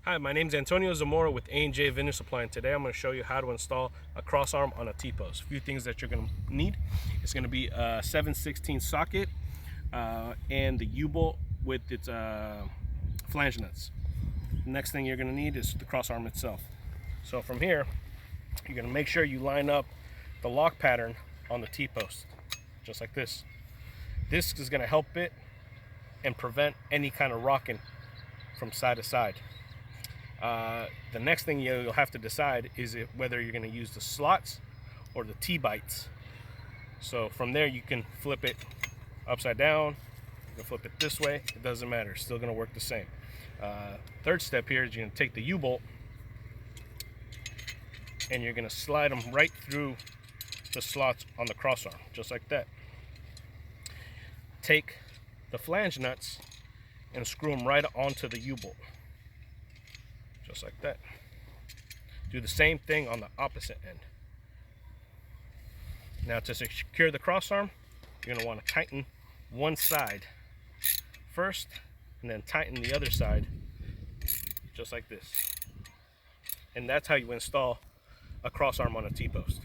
Hi, my name is Antonio Zamora with A&J Vineyard Supply, and today I'm going to show you how to install a crossarm on a T-post. A few things that you're going to need. It's going to be a 7/16 socket and the U-bolt with its flange nuts. The next thing you're going to need is the crossarm itself. So from here, you're going to make sure you line up the lock pattern on the T-post, just like this. This is going to help it and prevent any kind of rocking from side to side. The next thing you'll have to decide is whether you're going to use the slots or the T-bites. So from there you can flip it upside down, you can flip it this way, it doesn't matter, it's still going to work the same. Third step here is you're going to take the U-bolt and you're going to slide them right through the slots on the crossarm, just like that. Take the flange nuts and screw them right onto the U-bolt, just like that. Do the same thing on the opposite end. Now to secure the crossarm, you're going to want to tighten one side first and then tighten the other side, just like this. And that's how you install a crossarm on a T-post.